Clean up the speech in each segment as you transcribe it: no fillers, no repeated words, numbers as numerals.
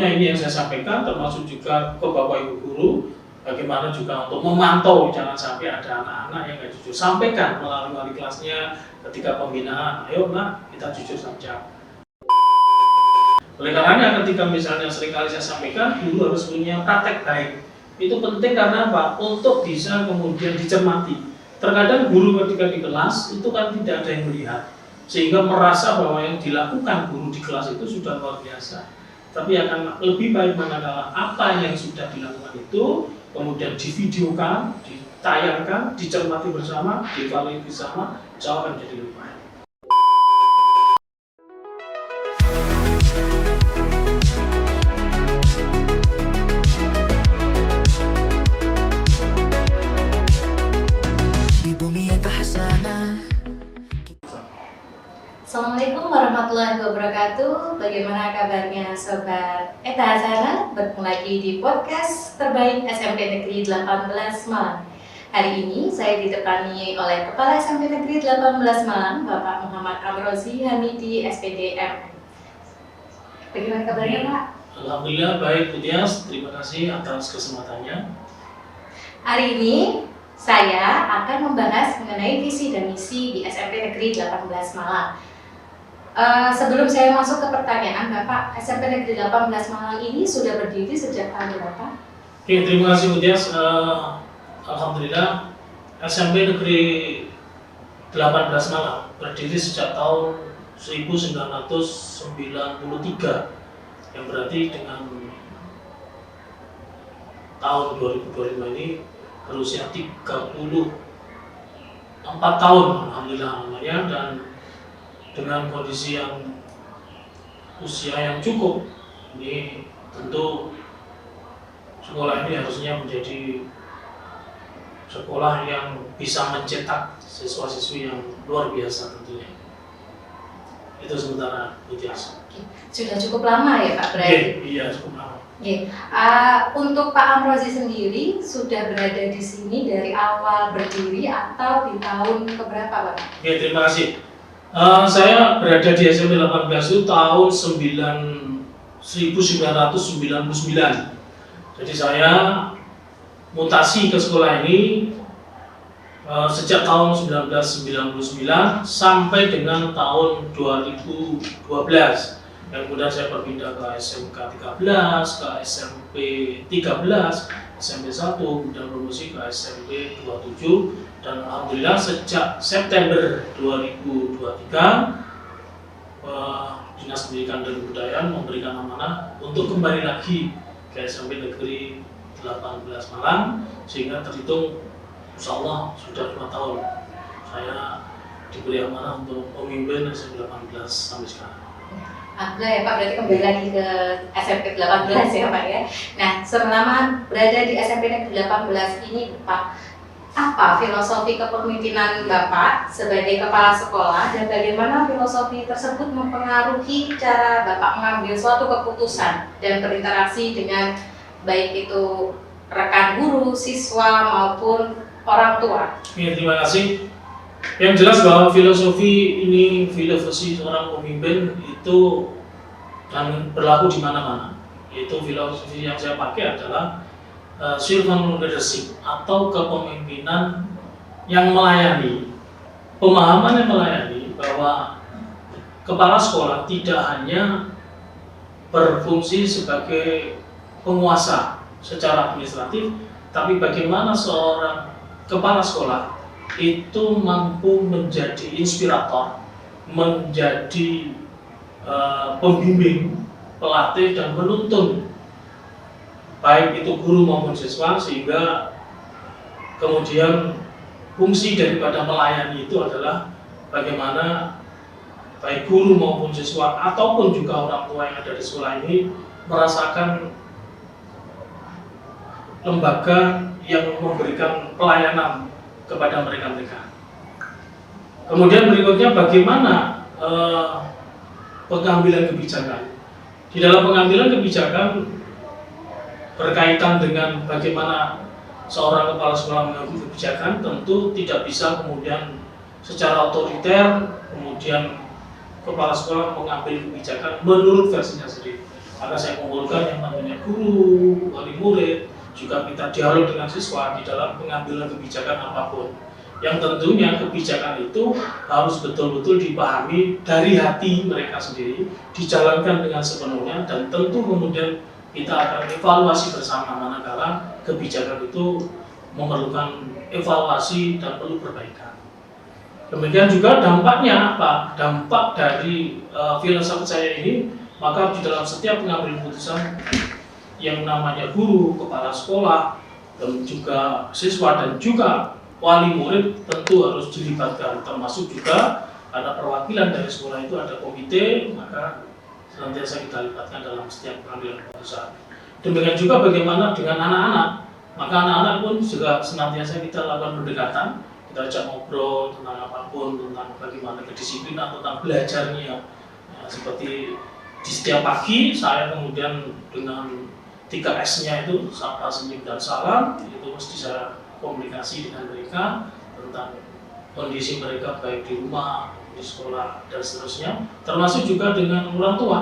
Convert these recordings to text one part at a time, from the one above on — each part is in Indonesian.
tentunya ini yang saya sampaikan, termasuk juga ke Bapak Ibu Guru, bagaimana juga untuk memantau jangan sampai ada anak-anak yang nggak jujur. Sampaikan melalui wali kelasnya ketika pembinaan, ayo nak kita jujur saja. Oleh karenanya ketika misalnya seringkali saya sampaikan, guru harus punya praktek baik. Itu penting karena apa? Untuk bisa kemudian dicermati. Terkadang guru ketika di kelas itu kan tidak ada yang melihat, sehingga merasa bahwa yang dilakukan guru di kelas itu sudah luar biasa. Tapi akan lebih baik manakala apa yang sudah dilakukan itu kemudian divideokan, ditayangkan, dicermati bersama, dievaluasi bersama, insya Allah akan jadi lebih baik. Assalamualaikum warahmatullahi wabarakatuh. Bagaimana kabarnya Sobat Eta Hazana? Bertemu lagi di podcast terbaik SMP Negeri 18 Malang. Hari ini saya ditemani oleh Kepala SMP Negeri 18 Malang, Bapak Muhammad Amrozi Hamidi, SPDM. Bagaimana kabarnya Pak? Alhamdulillah baik Bu Tias, terima kasih atas kesempatannya. Hari ini saya akan membahas mengenai visi dan misi di SMP Negeri 18 Malang. Sebelum saya masuk ke pertanyaan Bapak, SMP Negeri 18 Malang ini sudah berdiri sejak tahun berapa? Oke, terima kasih Bu Tias. Alhamdulillah SMP Negeri 18 Malang berdiri sejak tahun 1993, yang berarti dengan tahun 2025 ini berusia 34 tahun, alhamdulillah namanya, dan dengan kondisi yang usia yang cukup, ini tentu sekolah ini harusnya menjadi sekolah yang bisa mencetak siswa-siswi yang luar biasa tentunya. Itu sementara Bu Tias. Sudah cukup lama ya Pak berarti? Iya, cukup lama. Untuk Pak Amrozi sendiri sudah berada di sini dari awal berdiri atau di tahun keberapa Pak? Oke, terima kasih. Saya berada di SMP 18 itu tahun 1999. Jadi saya mutasi ke sekolah ini sejak tahun 1999 sampai dengan tahun 2012. Yang kemudian saya berpindah ke SMK 13, ke SMP 13, SMP 1, kemudian promosi ke SMP 27, dan alhamdulillah sejak September 2023 Dinas Pendidikan dan Kebudayaan memberikan amanah untuk kembali lagi ke SMP Negeri 18 Malang, sehingga terhitung insya Allah sudah 5 tahun saya diberi amanah untuk memimpin SMP 18 sampai sekarang. Alhamdulillah ya Pak, berarti kembali lagi ke SMP 18 ya Pak ya. Nah, selama berada di SMP Negeri 18 ini Pak, apa filosofi kepemimpinan Bapak sebagai kepala sekolah dan bagaimana filosofi tersebut mempengaruhi cara Bapak mengambil suatu keputusan dan berinteraksi dengan baik itu rekan guru, siswa maupun orang tua? Ya, terima kasih. Yang jelas bahwa filosofi seorang pemimpin itu dan berlaku di mana-mana. Yaitu filosofi yang saya pakai adalah servant leadership atau kepemimpinan yang melayani. Pemahaman yang melayani bahwa kepala sekolah tidak hanya berfungsi sebagai penguasa secara administratif, tapi bagaimana seorang kepala sekolah itu mampu menjadi inspirator, menjadi pembimbing, pelatih dan menuntun baik itu guru maupun siswa, sehingga kemudian fungsi daripada melayani itu adalah bagaimana baik guru maupun siswa ataupun juga orang tua yang ada di sekolah ini merasakan lembaga yang memberikan pelayanan kepada mereka. Kemudian berikutnya bagaimana pengambilan kebijakan. Di dalam pengambilan kebijakan berkaitan dengan bagaimana seorang kepala sekolah mengambil kebijakan, tentu tidak bisa kemudian secara otoriter kemudian kepala sekolah mengambil kebijakan menurut versinya sendiri. Maka saya kumpulkan yang namanya guru, wali murid, juga kita dialog dengan siswa di dalam pengambilan kebijakan apapun. Yang tentunya kebijakan itu harus betul-betul dipahami dari hati mereka sendiri, dijalankan dengan sepenuhnya, dan tentu kemudian kita akan evaluasi bersama manakala kebijakan itu memerlukan evaluasi dan perlu perbaikan. Demikian juga dampaknya apa? Dampak dari filsafat saya ini, maka di dalam setiap pengambilan keputusan yang namanya guru, kepala sekolah, dan juga siswa dan juga wali murid tentu harus dilibatkan, termasuk juga ada perwakilan dari sekolah itu, ada komite, maka senantiasa kita libatkan dalam setiap pengambilan keputusan. Demikian juga bagaimana dengan anak-anak, maka anak-anak pun juga senantiasa kita lakukan pendekatan, kita ajak ngobrol tentang apapun, tentang bagaimana kedisiplinan, tentang belajarnya. Ya, seperti di setiap pagi saya kemudian dengan 3S-nya itu sapa, senyum, dan salam, itu mesti saya komunikasi dengan mereka tentang kondisi mereka baik di rumah, di sekolah, dan seterusnya, termasuk juga dengan orang tua.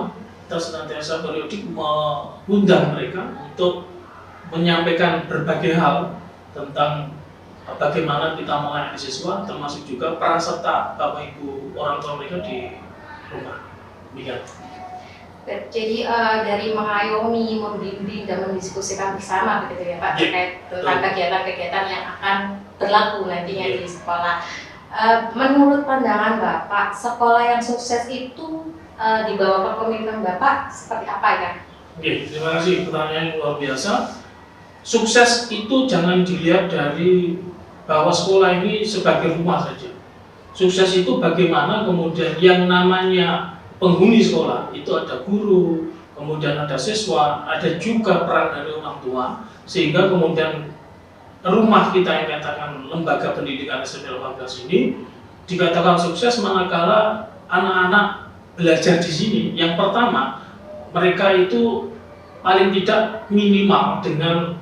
Kita senantiasa periodik mengundang mereka untuk menyampaikan berbagai hal tentang bagaimana kita melayani siswa, termasuk juga peran serta Bapak Ibu orang tua mereka di rumah. Demikian. Jadi dari mengayomi, membimbing, dan mendiskusikan bersama begitu ya Pak, terkait tentang kegiatan-kegiatan yang akan berlaku nantinya di sekolah. Menurut pandangan Bapak, sekolah yang sukses itu di bawah kepemimpinan Bapak seperti apa ya? Oke, terima kasih, pertanyaan yang luar biasa. Sukses itu jangan dilihat dari bahwa sekolah ini sebagai rumah saja. Sukses itu bagaimana kemudian yang namanya penghuni sekolah itu ada guru, kemudian ada siswa, ada juga peran dari orang tua, sehingga kemudian rumah kita yang katakan lembaga pendidikan SMP 18 ini dikatakan sukses manakala anak-anak belajar di sini. Yang pertama, mereka itu paling tidak minimal dengan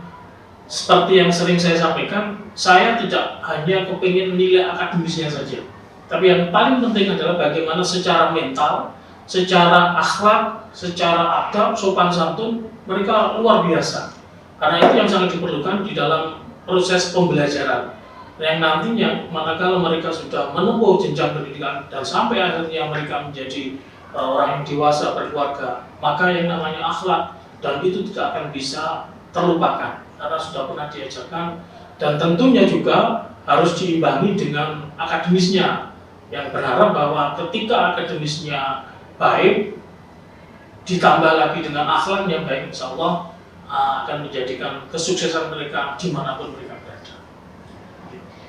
seperti yang sering saya sampaikan, saya tidak hanya kepingin nilai akademisnya saja, tapi yang paling penting adalah bagaimana secara mental, secara akhlak, secara adab, sopan santun, mereka luar biasa. Karena itu yang sangat diperlukan di dalam proses pembelajaran. Yang nantinya, manakala mereka sudah menempuh jenjang pendidikan dan sampai akhirnya mereka menjadi orang yang dewasa, berkeluarga, maka yang namanya akhlak dan itu tidak akan bisa terlupakan karena sudah pernah diajarkan, dan tentunya juga harus diimbangi dengan akademisnya, yang berharap bahwa ketika akademisnya baik ditambah lagi dengan akhlaknya baik, insya Allah akan menjadikan kesuksesan mereka dimanapun mereka berada.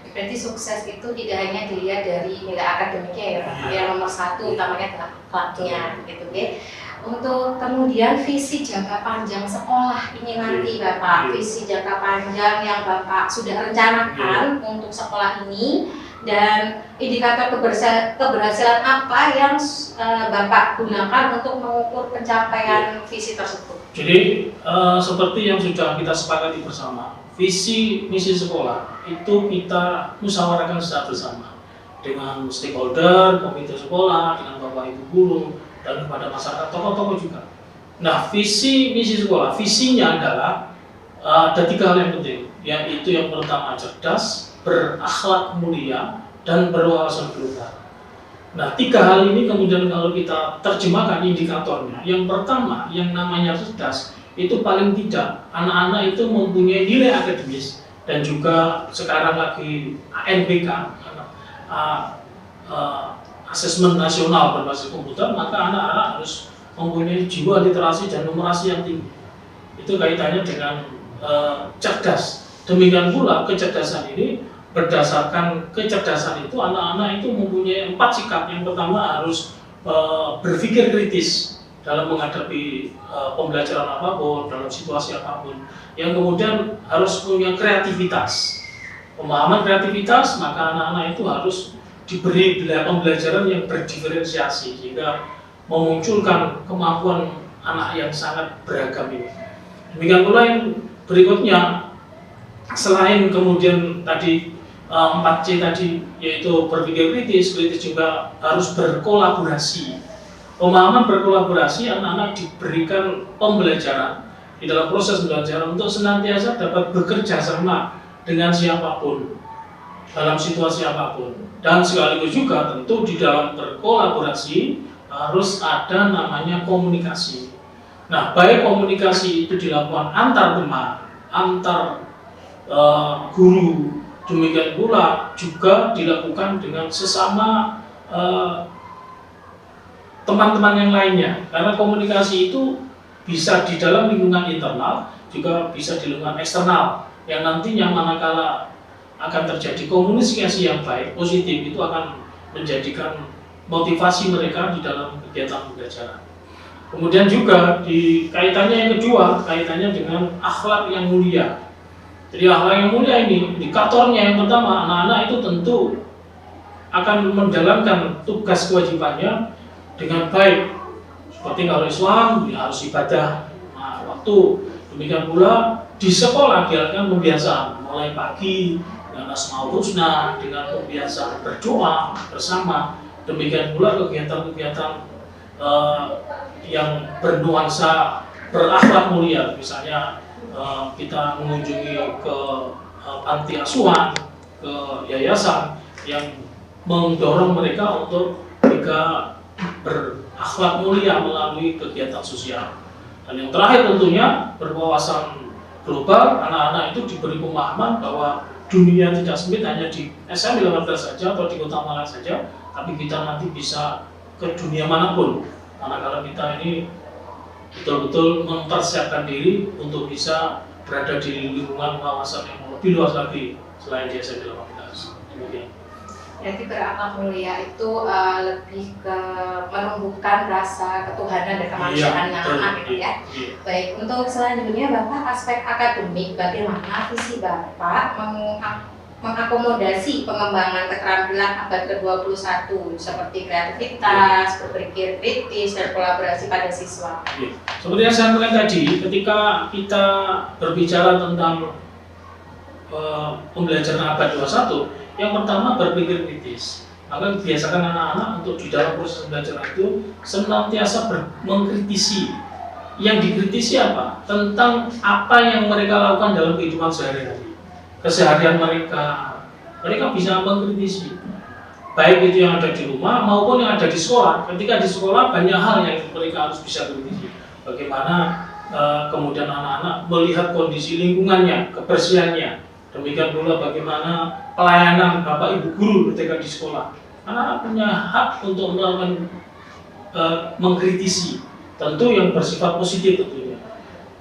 Berarti sukses itu tidak hanya dilihat dari nilai akademiknya ya Pak, yang nomor satu utamanya adalah akhlaknya gitu ya. Untuk kemudian visi jangka panjang sekolah ini nanti Bapak, visi jangka panjang yang Bapak sudah rencanakan untuk sekolah ini, dan indikator keberhasilan apa yang Bapak gunakan untuk mengukur pencapaian visi tersebut? Jadi seperti yang sudah kita sepakati bersama, visi misi sekolah itu kita musyawarahkan secara bersama dengan stakeholder, komite sekolah, dengan Bapak Ibu guru, dan kepada masyarakat, tokoh-tokoh juga. Nah, visi misi sekolah, visinya adalah ada 3 hal yang penting, yaitu yang pertama cerdas, berakhlak mulia, dan berwawasan kebangsaan. Nah, 3 hal ini kemudian kalau kita terjemahkan indikatornya, yang pertama yang namanya cerdas itu paling tidak anak-anak itu mempunyai nilai akademis dan juga sekarang lagi ANBK, asesmen nasional berbasis komputer, maka anak-anak harus mempunyai jiwa literasi dan numerasi yang tinggi. Itu kaitannya dengan cerdas. Demikian pula kecerdasan ini, berdasarkan kecerdasan itu anak-anak itu mempunyai 4 sikap. Yang pertama harus berpikir kritis dalam menghadapi pembelajaran apapun, dalam situasi apapun. Yang kemudian harus punya kreativitas. Pemahaman kreativitas, maka anak-anak itu harus diberi pembelajaran yang berdiferensiasi sehingga memunculkan kemampuan anak yang sangat beragam ini. Demikian pula yang berikutnya, selain kemudian tadi 4C tadi, yaitu berpikir kritis juga harus berkolaborasi. pemahaman berkolaborasi, anak-anak diberikan pembelajaran di dalam proses pembelajaran untuk senantiasa dapat bekerja sama dengan siapapun dalam situasi apapun, dan sekaligus juga tentu di dalam berkolaborasi harus ada namanya komunikasi. Nah, baik komunikasi itu dilakukan antar teman, antar guru, demikian pula juga dilakukan dengan sesama teman-teman yang lainnya, karena komunikasi itu bisa di dalam lingkungan internal, juga bisa di lingkungan eksternal, yang nantinya manakala akan terjadi komunikasi yang baik, positif, itu akan menjadikan motivasi mereka di dalam kegiatan pembelajaran. Kemudian juga di kaitannya yang kedua, kaitannya dengan akhlak yang mulia. Jadi akhlak yang mulia ini, indikatornya yang pertama, anak-anak itu tentu akan menjalankan tugas kewajibannya dengan baik. Seperti kalau Islam, ya harus ibadah waktu. Demikian pula di sekolah dilakukan pembiasaan mulai pagi dengan asmaul husna, dengan pembiasaan berdoa bersama. Demikian pula kegiatan-kegiatan yang bernuansa berakhlak mulia, misalnya kita mengunjungi ke panti asuhan, ke yayasan yang mendorong mereka untuk juga berakhlak mulia melalui kegiatan sosial. Dan yang terakhir tentunya berwawasan global, anak-anak itu diberi pemahaman bahwa dunia tidak sempit hanya di SM 18 saja atau di Kota Malang saja, tapi kita nanti bisa ke dunia manapun. Manakala kita ini betul-betul mempersiapkan diri untuk bisa berada di lingkungan wawasan yang lebih luas lagi selain di SM 18. Demikian. Berarti berakhlak mulia itu lebih ke menumbuhkan rasa ketuhanan dan kemanusiaan anak-anak gitu ya. Baik, untuk selanjutnya Bapak, aspek akademik, bagaimana visi Bapak mengakomodasi pengembangan keterampilan abad ke-21 seperti kreativitas, berpikir kritis, dan kolaborasi pada siswa? Seperti yang saya sampaikan tadi, ketika kita berbicara tentang pembelajaran abad 21, yang pertama berpikir kritis. Maka biasakan anak-anak untuk di dalam proses belajar itu senantiasa mengkritisi. Yang dikritisi apa? Tentang apa yang mereka lakukan dalam kehidupan sehari-hari, keseharian mereka. Mereka bisa mengkritisi, baik itu yang ada di rumah maupun yang ada di sekolah. Ketika di sekolah banyak hal yang mereka harus bisa kritisi. Bagaimana kemudian anak-anak melihat kondisi lingkungannya, kebersihannya. Demikian pula bagaimana pelayanan Bapak Ibu guru ketika di sekolah. Anak-anak punya hak untuk melakukan mengkritisi, tentu yang bersifat positif tentunya.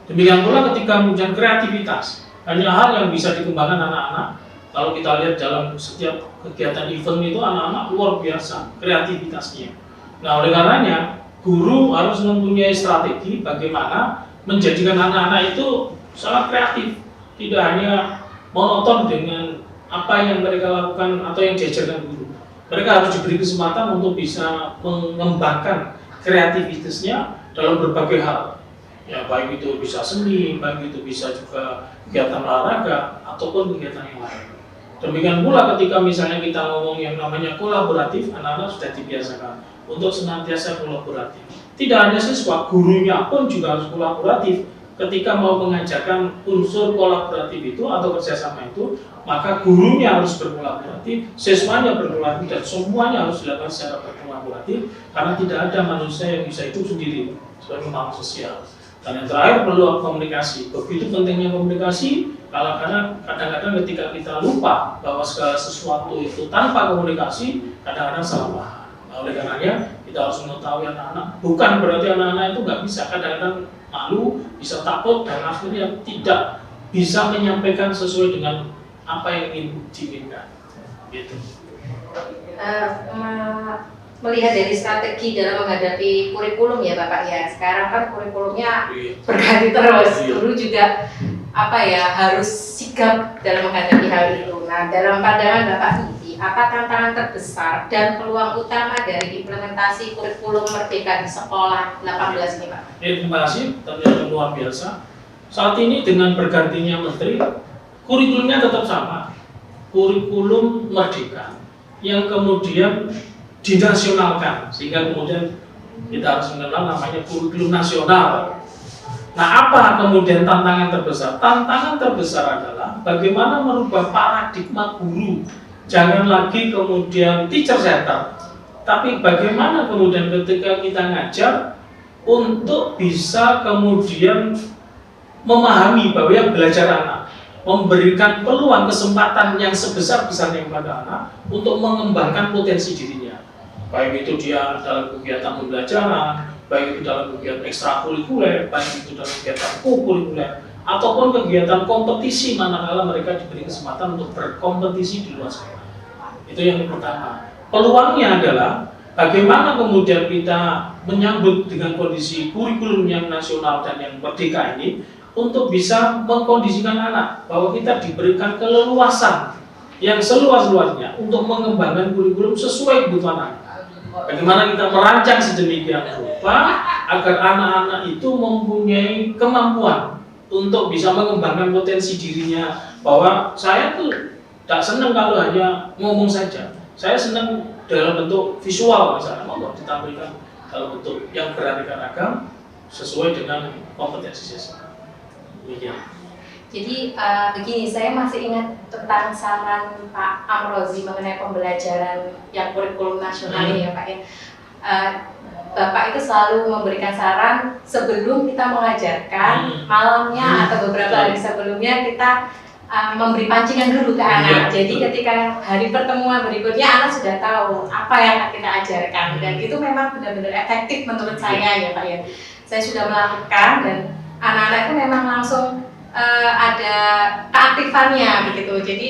Demikian pula ketika kemudian kreativitas, banyak hal yang bisa dikembangkan anak-anak. Kalau kita lihat dalam setiap kegiatan event itu anak-anak luar biasa kreativitasnya. Nah, oleh karenanya guru harus mempunyai strategi bagaimana menjadikan anak-anak itu sangat kreatif, tidak hanya monoton dengan apa yang mereka lakukan atau yang diajarkan guru. Mereka harus diberi kesempatan untuk bisa mengembangkan kreativitasnya dalam berbagai hal. Ya, baik itu bisa seni, baik itu bisa juga kegiatan olahraga ataupun kegiatan yang lain. Demikian pula ketika misalnya kita ngomong yang namanya kolaboratif, anak-anak sudah dibiasakan untuk senantiasa kolaboratif. Tidak hanya siswa, gurunya pun juga harus kolaboratif. Ketika mau mengajarkan unsur kolaboratif itu atau kerjasama itu, maka gurunya harus berkolaboratif, siswanya berkolaboratif, dan semuanya harus dilakukan secara berkolaboratif, karena tidak ada manusia yang bisa hidup sendiri sebagai makhluk sosial. Dan yang terakhir perlu komunikasi. Begitu pentingnya komunikasi, karena kadang-kadang ketika kita lupa bahwa segala sesuatu itu tanpa komunikasi, kadang-kadang salah paham. Oleh karenanya kita harus mengetahui anak-anak, bukan berarti anak-anak itu nggak bisa, kadang-kadang malu, bisa takut, dan akhirnya tidak bisa menyampaikan sesuai dengan apa yang ingin diinginkan. Gitu. Melihat dari strategi dalam menghadapi kurikulum ya Bapak ya, sekarang kan kurikulumnya berganti terus, dulu juga harus sigap dalam menghadapi hal itu. Nah, dalam pandangan Bapak ini, apa tantangan terbesar dan peluang utama dari implementasi kurikulum Merdeka di sekolah 18 ini Pak? Terima kasih, ternyata luar biasa. Saat ini dengan bergantinya menteri, kurikulumnya tetap sama, kurikulum Merdeka, yang kemudian dinasionalkan, sehingga kemudian Kita harus mengenal namanya kurikulum nasional. Nah, apa kemudian tantangan terbesar? Tantangan terbesar adalah bagaimana merubah paradigma guru. Jangan lagi kemudian teacher center, tapi bagaimana kemudian ketika kita ngajar untuk bisa kemudian memahami bahwa yang belajar anak, memberikan peluang kesempatan yang sebesar-besarnya kepada anak untuk mengembangkan potensi dirinya. Baik itu dia dalam kegiatan pembelajaran, baik itu dalam kegiatan ekstrakurikuler, baik itu dalam kegiatan kokurikuler, ataupun kegiatan kompetisi manakala mereka diberi kesempatan untuk berkompetisi di luar sekolah. Itu yang pertama. Peluangnya adalah bagaimana kemudian kita menyambut dengan kondisi kurikulum yang nasional dan yang merdeka ini untuk bisa mengkondisikan anak bahwa kita diberikan keleluasan yang seluas-luasnya untuk mengembangkan kurikulum sesuai kebutuhan anak. Bagaimana kita merancang sedemikian rupa agar anak-anak itu mempunyai kemampuan untuk bisa mengembangkan potensi dirinya, bahwa saya tuh tidak senang kalau hanya ngomong saja. Saya senang dalam bentuk visual, misalnya mau ditampilkan dalam bentuk yang beraneka ragam sesuai dengan kompetensi siswa. Jadi begini, saya masih ingat tentang saran Pak Amrozi mengenai pembelajaran yang kurikulum nasional ini ya Pak ya. Bapak itu selalu memberikan saran sebelum kita mengajarkan, malamnya atau beberapa hari sebelumnya kita memberi pancingan dulu ke anak. Jadi ketika hari pertemuan berikutnya anak sudah tahu apa yang akan kita ajarkan, dan itu memang benar-benar efektif menurut saya ya Pak ya. Saya sudah melakukan dan anak-anak itu memang langsung ada keaktifannya begitu. Jadi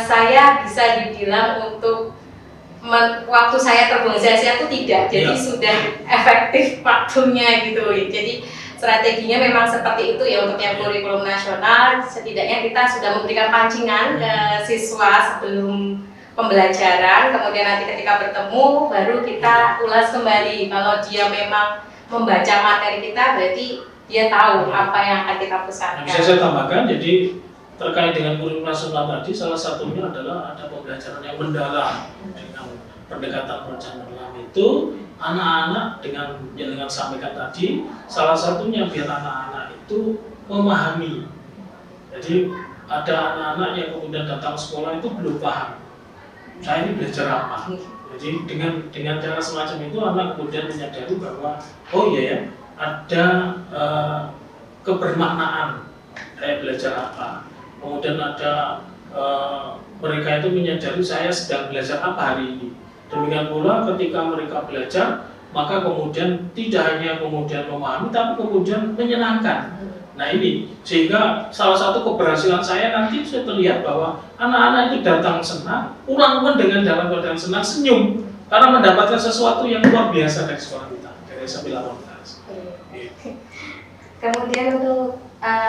saya bisa dibilang untuk waktu saya terbuang sia-sia itu tidak, jadi sudah efektif waktunya gitu. Jadi strateginya memang seperti itu ya untuk yang kurikulum nasional. Setidaknya kita sudah memberikan pancingan ke siswa sebelum pembelajaran, kemudian nanti ketika bertemu baru kita ulas kembali. Kalau dia memang membaca materi kita, berarti dia tahu apa yang akan kita pesankan. Bisa saya tambahkan, jadi terkait dengan kurikulum nasional tadi, salah satunya adalah ada pembelajaran yang mendalam dengan pendekatan perencanaan mendalam itu. Anak-anak dengan sampaikan tadi, salah satunya biar anak-anak itu memahami. Jadi ada anak-anak yang kemudian datang sekolah itu belum paham, saya ini belajar apa. Jadi dengan cara semacam itu anak kemudian menyadari bahwa oh iya ya, ada kebermaknaan saya belajar apa. Kemudian ada mereka itu menyadari saya sedang belajar apa hari ini. Demikian pula ketika mereka belajar, maka kemudian tidak hanya kemudian memahami, tapi kemudian menyenangkan. Nah ini, sehingga salah satu keberhasilan saya nanti saya terlihat bahwa anak-anak itu datang senang, pulang pun dengan dalam keadaan senang, senyum, karena mendapatkan sesuatu yang luar biasa dari sekolah kita, dari SMP 18. Kemudian untuk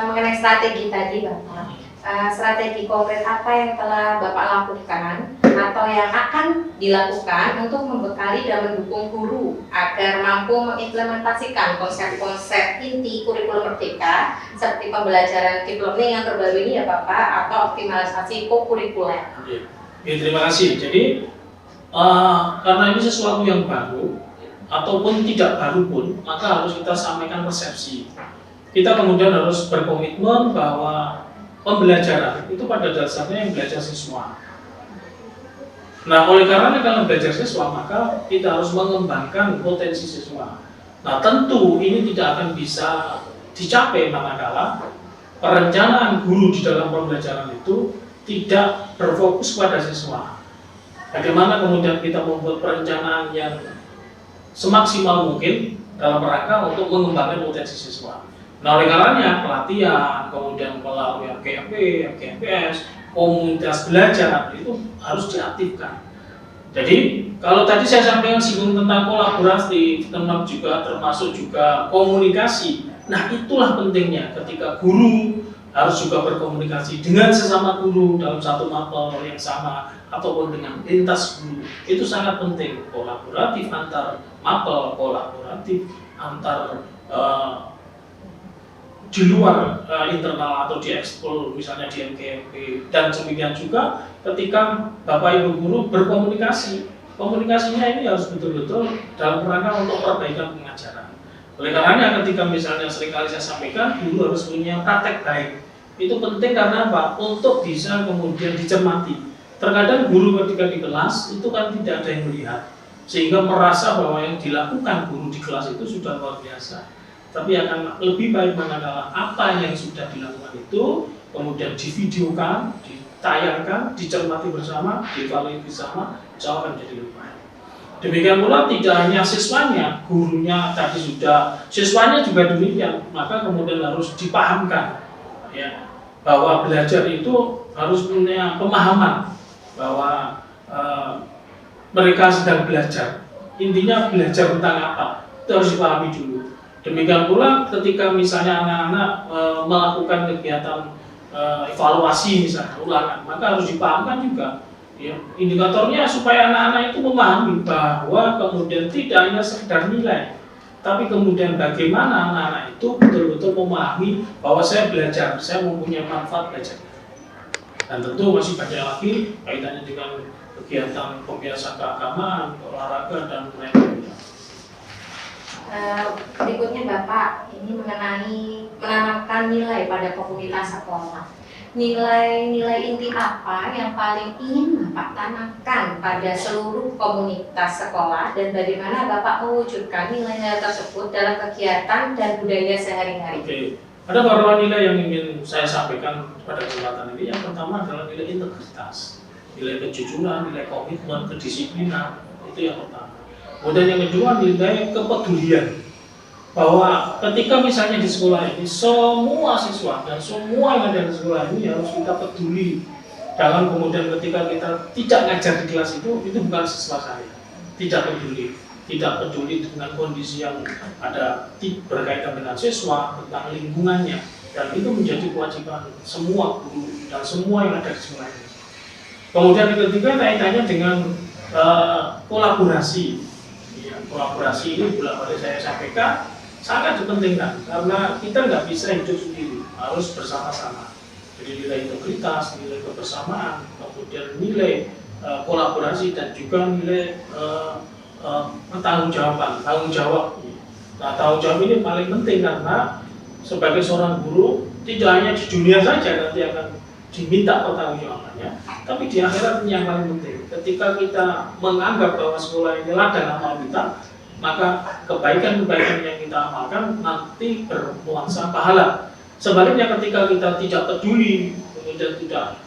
mengenai strategi tadi Bapak, strategi konkret apa yang telah Bapak lakukan atau yang akan dilakukan untuk membekali dan mendukung guru agar mampu mengimplementasikan konsep-konsep inti kurikulum merdeka seperti pembelajaran deep learning yang terbaru ini ya Bapak, atau optimalisasi kokurikuler? Ya, terima kasih. Jadi karena ini sesuatu yang baru ataupun tidak baru pun, maka harus kita sampaikan persepsi. Kita kemudian harus berkomitmen bahwa pembelajaran itu pada dasarnya yang belajar siswa. Nah, oleh karena kalau belajar siswa, maka kita harus mengembangkan potensi siswa. Nah, tentu ini tidak akan bisa dicapai manakala perencanaan guru di dalam pembelajaran itu tidak berfokus pada siswa. Bagaimana kemudian kita membuat perencanaan yang semaksimal mungkin dalam rangka untuk mengembangkan potensi siswa. Nah, oleh karenanya pelatihan, kemudian melalui RKMP, RKMPS, komunitas belajar itu harus diaktifkan. Jadi kalau tadi saya sampaikan singgung tentang kolaborasi, termasuk juga komunikasi. Nah, itulah pentingnya ketika guru harus juga berkomunikasi dengan sesama guru dalam satu mapel yang sama ataupun dengan lintas guru. Itu sangat penting, kolaboratif antar mapel, kolaboratif antar di luar internal atau di ekskul, misalnya di MKMP, dan demikian juga ketika Bapak Ibu guru berkomunikasi komunikasinya ini harus betul-betul dalam rangka untuk perbaikan pengajaran. Oleh karenanya ketika misalnya seringkali saya sampaikan, guru harus punya praktek baik. Itu penting karena apa? Untuk bisa kemudian dicermati. Terkadang guru ketika di kelas itu kan tidak ada yang melihat, sehingga merasa bahwa yang dilakukan guru di kelas itu sudah luar biasa. Tapi akan lebih baik manakala apa yang sudah dilakukan itu kemudian divideokan, ditayangkan, dicermati bersama, dievaluasi bersama, insya Allah akan jadi lebih baik. Demikian pula tidak hanya siswanya, gurunya tadi sudah, siswanya juga demikian. Maka kemudian harus dipahamkan, ya, bahwa belajar itu harus punya pemahaman bahwa mereka sedang belajar. Intinya belajar tentang apa itu harus dipahami dulu. Demikian pula ketika misalnya anak-anak melakukan kegiatan evaluasi misalnya ulangan, maka harus dipahamkan juga, ya, indikatornya supaya anak-anak itu memahami bahwa kemudian tidak hanya sekedar nilai, tapi kemudian bagaimana anak-anak itu betul-betul memahami bahwa saya belajar, saya mempunyai manfaat belajar. Dan tentu masih banyak lagi kaitannya dengan kegiatan pembiasaan keagamaan, olahraga, dan lain-lainnya. Berikutnya Bapak, ini mengenai menanamkan nilai pada komunitas sekolah. Nilai-nilai inti apa yang paling ingin Bapak tanamkan pada seluruh komunitas sekolah dan bagaimana Bapak mewujudkan nilai-nilai tersebut dalam kegiatan dan budaya sehari-hari? Oke. Ada beberapa nilai yang ingin saya sampaikan pada kesempatan ini. Yang pertama adalah nilai integritas, nilai kejujuran, nilai komitmen, kedisiplinan, itu yang pertama. Kemudian yang kedua nilai kepedulian, bahwa ketika misalnya di sekolah ini semua siswa dan semua yang ada di sekolah ini harus kita peduli. Jangan kemudian ketika kita tidak ngajar di kelas itu bukan siswa saya, tidak peduli dengan kondisi yang ada berkaitan dengan siswa, tentang lingkungannya, dan itu menjadi kewajiban semua guru dan semua yang ada di sekolah ini. Kemudian yang ketiga kaitannya dengan kolaborasi. Ya, kolaborasi ini bolak-balik saya sampaikan sangat dipentingkan karena kita nggak bisa hidup sendiri, harus bersama-sama. Jadi nilai integritas, nilai kebersamaan, kemudian nilai kolaborasi dan juga nilai tanggung jawab. Nah, tanggung jawab ini paling penting karena sebagai seorang guru tidak hanya di dunia saja nanti akan diminta pertanggungjawabannya, tapi di akhirat ini yang paling penting. Ketika kita menganggap bahwa sekolah ini ladang amal kita, maka kebaikan-kebaikan yang kita amalkan nanti bernuansa pahala. Sebaliknya ketika kita tidak peduli, kemudian tidak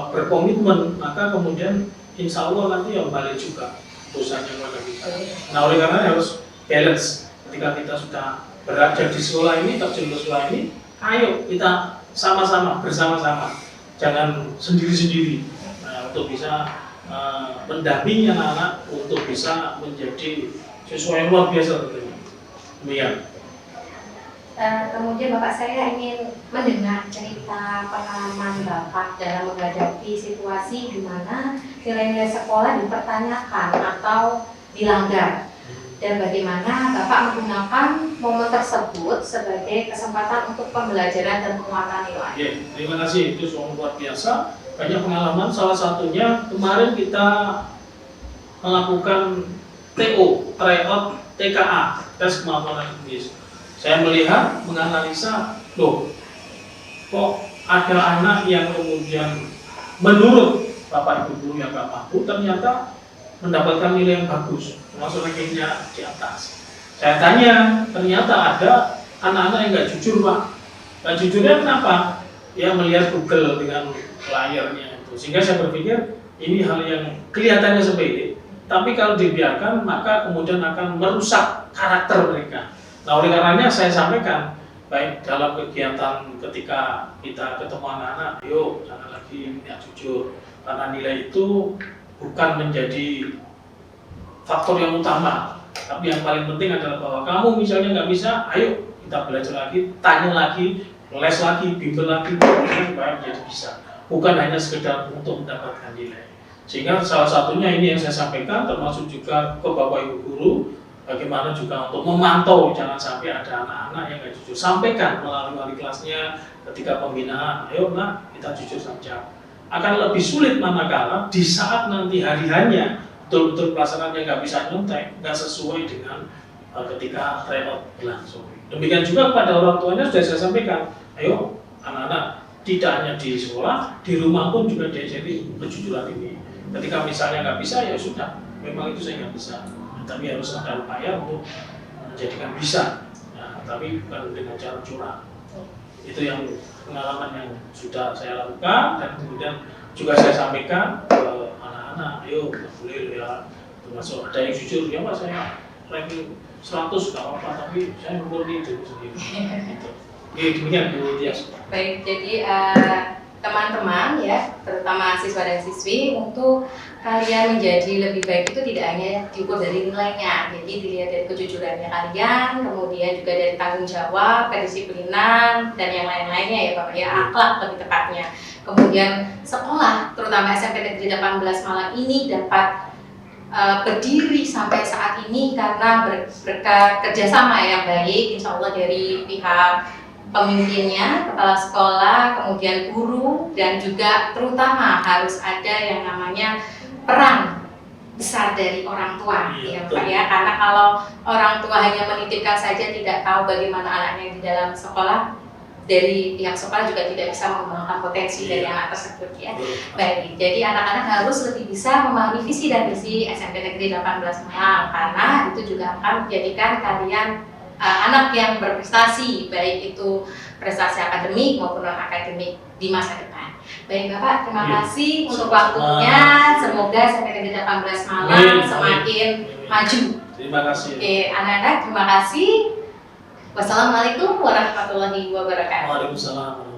berkomitmen, maka kemudian insya Allah nanti yang balik juga dosanya kepada kita. Nah, oleh karena harus balance. Ketika kita sudah berada di sekolah ini, terjun ke sekolah ini, ayo kita sama-sama, bersama-sama, jangan sendiri-sendiri. Nah, untuk bisa mendampingi anak-anak untuk bisa menjadi siswa yang luar biasa tentunya. Demikian. Kemudian Bapak, saya ingin mendengar cerita pengalaman Bapak dalam menghadapi situasi di mana nilai-nilai sekolah dipertanyakan atau dilanggar, dan bagaimana Bapak menggunakan momen tersebut sebagai kesempatan untuk pembelajaran dan penguatan nilai. Oke, terima kasih. Itu soal luar biasa. Banyak pengalaman. Salah satunya kemarin kita melakukan TO, tryout TKA, tes kemampuan akademis. Saya melihat, menganalisa, loh, kok ada anak yang kemudian menurut Bapak Ibu guru yang gak mampu ternyata mendapatkan nilai yang bagus, termasuk rankingnya di atas. Saya tanya, ternyata ada anak-anak yang gak jujur, Pak. Gak jujurnya kenapa? Ya melihat Google dengan layarnya itu. Sehingga saya berpikir ini hal yang kelihatannya sepele, tapi kalau dibiarkan maka kemudian akan merusak karakter mereka. Nah, oleh karenanya saya sampaikan, baik dalam kegiatan ketika kita ketemu anak-anak, yuk jangan lagi niat jujur, karena nilai itu bukan menjadi faktor yang utama, tapi yang paling penting adalah bahwa kamu misalnya nggak bisa, ayo kita belajar lagi, tanya lagi, les lagi, bimbel lagi, supaya menjadi bisa, bukan hanya sekedar untuk mendapatkan nilai. Sehingga salah satunya ini yang saya sampaikan, termasuk juga ke Bapak Ibu guru, bagaimana juga untuk memantau jangan sampai ada anak-anak yang nggak jujur. Sampaikan melalui wali kelasnya ketika pembinaan, ayo nak kita jujur saja. Akan lebih sulit manakala di saat nanti hari-harinya betul-betul pelaksanaannya nggak bisa nyontek, nggak sesuai dengan ketika tryout berlangsung. Demikian juga kepada orang tuanya sudah saya sampaikan, ayo anak-anak tidak hanya di sekolah, di rumah pun juga diajari kejujuran ini. Ketika misalnya nggak bisa, ya sudah, memang itu saya nggak bisa, tapi harus ada upaya untuk menjadikan bisa. Nah, tapi bukan dengan cara curang. Itu yang pengalaman yang sudah saya lakukan, dan kemudian juga saya sampaikan ke anak-anak, ayo nggak boleh ya, termasuk ada yang jujur, ya Pak saya ranking 100 nggak apa-apa, tapi saya murni diri sendiri. Gitu. Oke, demikian Bu Tias. Baik, jadi teman-teman ya, terutama siswa dan siswi, untuk kalian menjadi lebih baik itu tidak hanya diukur dari nilainya, jadi dilihat dari kejujurannya kalian, kemudian juga dari tanggung jawab, kedisiplinan, dan yang lain-lainnya ya Bapak ya, akhlak lebih tepatnya. Kemudian sekolah, terutama SMP Negeri 18 Malang ini dapat berdiri sampai saat ini karena berkat kerjasama yang baik, insya Allah dari pihak pemimpinnya, kepala sekolah, kemudian guru, dan juga terutama harus ada yang namanya peran besar dari orang tua, ya Pak ya. Karena kalau orang tua hanya menitipkan saja, tidak tahu bagaimana anaknya di dalam sekolah, dari pihak sekolah juga tidak bisa mengembangkan potensi dari anak tersebut ya. Baik, jadi anak-anak harus lebih bisa memahami visi dan misi SMP Negeri 18 Malang, karena itu juga akan menjadikan kalian anak yang berprestasi, baik itu prestasi akademik maupun non akademik di masa depan. Baik Bapak, terima kasih untuk waktunya. Semoga SMP Negeri 18 Malang semakin maju. Terima kasih. Oke, anak-anak terima kasih. Wassalamualaikum warahmatullahi wabarakatuh. Waalaikumsalam.